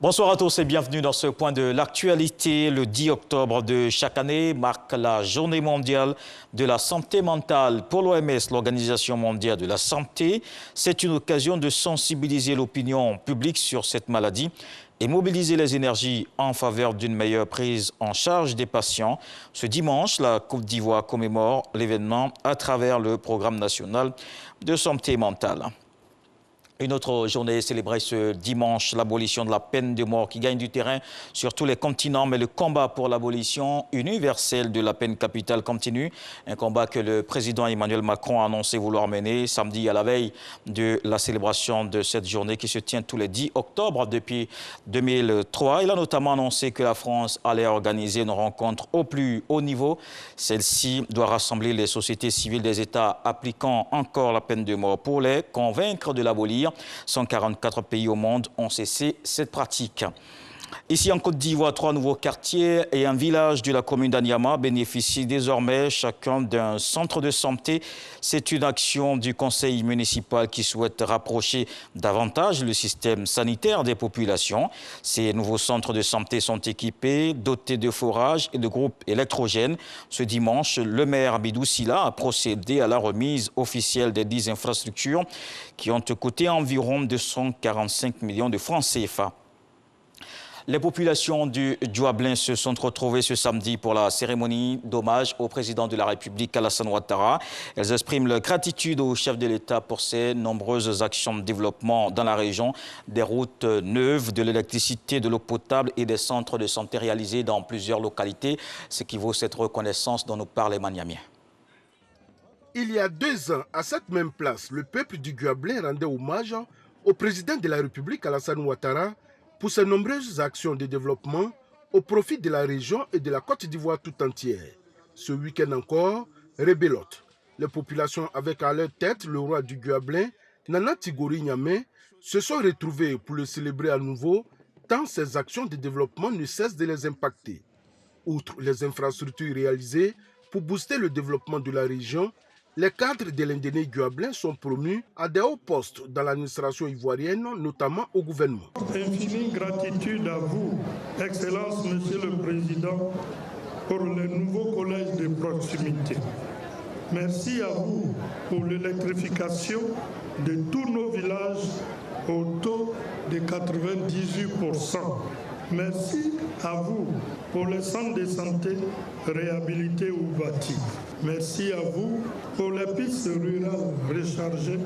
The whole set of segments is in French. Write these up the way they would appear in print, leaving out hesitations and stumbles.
Bonsoir à tous et bienvenue dans ce point de l'actualité. Le 10 octobre de chaque année marque la journée mondiale de la santé mentale. Pour l'OMS, l'Organisation mondiale de la santé, c'est une occasion de sensibiliser l'opinion publique sur cette maladie et mobiliser les énergies en faveur d'une meilleure prise en charge des patients. Ce dimanche, la Côte d'Ivoire commémore l'événement à travers le programme national de santé mentale. Une autre journée célébrée ce dimanche, l'abolition de la peine de mort qui gagne du terrain sur tous les continents, mais le combat pour l'abolition universelle de la peine capitale continue. Un combat que le président Emmanuel Macron a annoncé vouloir mener samedi à la veille de la célébration de cette journée qui se tient tous les 10 octobre depuis 2003. Il a notamment annoncé que la France allait organiser une rencontre au plus haut niveau. Celle-ci doit rassembler les sociétés civiles des États appliquant encore la peine de mort pour les convaincre de l'abolir. 144 pays au monde ont cessé cette pratique. Ici en Côte d'Ivoire, 3 nouveaux quartiers et un village de la commune d'Anyama bénéficient désormais chacun d'un centre de santé. C'est une action du conseil municipal qui souhaite rapprocher davantage le système sanitaire des populations. Ces nouveaux centres de santé sont équipés, dotés de forages et de groupes électrogènes. Ce dimanche, le maire Abidou Sila a procédé à la remise officielle des 10 infrastructures qui ont coûté environ 245 millions de francs CFA. Les populations du Djuablin se sont retrouvées ce samedi pour la cérémonie d'hommage au président de la République, Alassane Ouattara. Elles expriment leur gratitude au chef de l'État pour ses nombreuses actions de développement dans la région, des routes neuves, de l'électricité, de l'eau potable et des centres de santé réalisés dans plusieurs localités, ce qui vaut cette reconnaissance dont nous parle Emmanuel. Il y a 2 ans, à cette même place, le peuple du Djuablin rendait hommage au président de la République, Alassane Ouattara, pour ses nombreuses actions de développement au profit de la région et de la Côte d'Ivoire tout entière. Ce week-end encore, rebelote. Les populations avec à leur tête le roi du Djuablin, Nana Tigori Niamé, se sont retrouvées pour le célébrer à nouveau, tant ces actions de développement ne cessent de les impacter. Outre les infrastructures réalisées pour booster le développement de la région, les cadres de l'Indéné Djuablin sont promus à des hauts postes dans l'administration ivoirienne, notamment au gouvernement. Infinie gratitude à vous, Excellence Monsieur le Président, pour le nouveau collège de proximité. Merci à vous pour l'électrification de tous nos villages au taux de 98%. Merci à vous pour les centres de santé réhabilités ou bâtis. Merci à vous pour les pistes rurales rechargées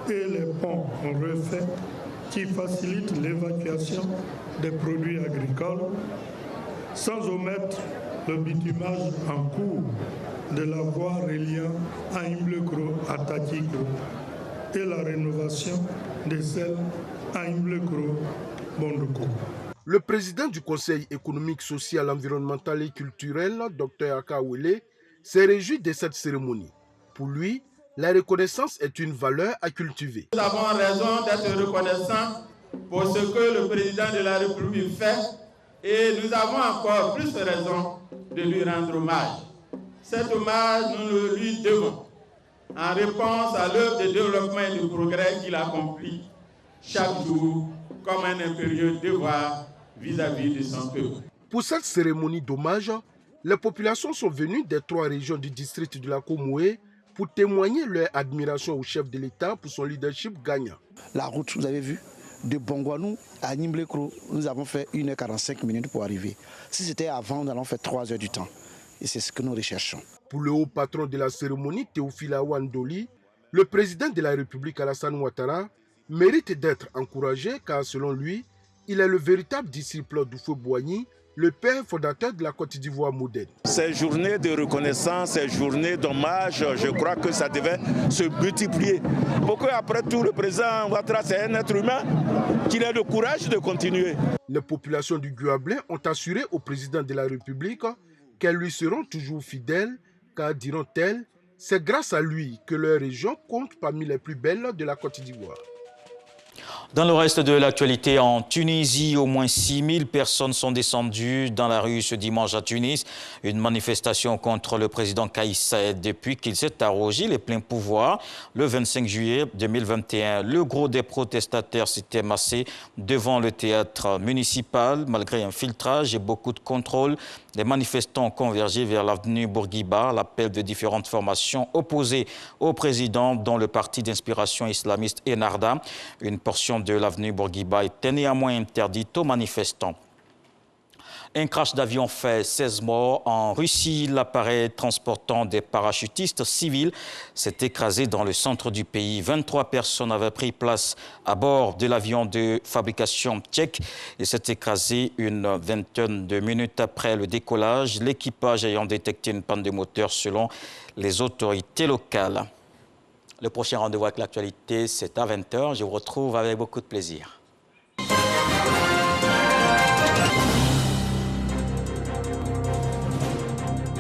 et les ponts refaits qui facilitent l'évacuation des produits agricoles, sans omettre le bitumage en cours de la voie reliant Aïmblekro à Takikro et la rénovation de celle Aïmblekro-Bondoko. Le président du Conseil économique, social, environnemental et culturel, Dr Akawele, s'est réjoui de cette cérémonie. Pour lui, la reconnaissance est une valeur à cultiver. Nous avons raison d'être reconnaissants pour ce que le président de la République fait et nous avons encore plus raison de lui rendre hommage. Cet hommage, nous le lui devons en réponse à l'œuvre de développement et de progrès qu'il accomplit chaque jour comme un impérieux devoir vis-à-vis de son peuple. Pour cette cérémonie d'hommage, les populations sont venues des 3 régions du district de la Komoué pour témoigner leur admiration au chef de l'État pour son leadership gagnant. La route, vous avez vu, de Bongwanou à Nimblekro, nous avons fait 1h45 pour arriver. Si c'était avant, nous allons faire 3 heures du temps. Et c'est ce que nous recherchons. Pour le haut patron de la cérémonie, Théophile Awandoli, le président de la République, Alassane Ouattara, mérite d'être encouragé car selon lui, il est le véritable disciple d'Oufo-Boigny, le père fondateur de la Côte d'Ivoire moderne. Ces journées de reconnaissance, ces journées d'hommage, je crois que ça devait se multiplier. Pour qu'après tout, le président Ouattara, c'est un être humain, qu'il ait le courage de continuer. Les populations du Djuablin ont assuré au président de la République qu'elles lui seront toujours fidèles, car, diront-elles, c'est grâce à lui que leur région compte parmi les plus belles de la Côte d'Ivoire. Dans le reste de l'actualité, en Tunisie, au moins 6000 personnes sont descendues dans la rue ce dimanche à Tunis. Une manifestation contre le président Kais Saied depuis qu'il s'est arrogé les pleins pouvoirs. Le 25 juillet 2021, le gros des protestataires s'était massé devant le théâtre municipal. Malgré un filtrage et beaucoup de contrôles, les manifestants ont convergé vers l'avenue Bourguiba à l'appel de différentes formations opposées au président, dont le parti d'inspiration islamiste Ennahda. Une portion de l'avenue Bourguiba était néanmoins interdite aux manifestants. Un crash d'avion fait 16 morts. En Russie, l'appareil transportant des parachutistes civils s'est écrasé dans le centre du pays. 23 personnes avaient pris place à bord de l'avion de fabrication tchèque et s'est écrasé une vingtaine de minutes après le décollage, l'équipage ayant détecté une panne de moteur selon les autorités locales. Le prochain rendez-vous avec l'actualité, c'est à 20 h. Je vous retrouve avec beaucoup de plaisir.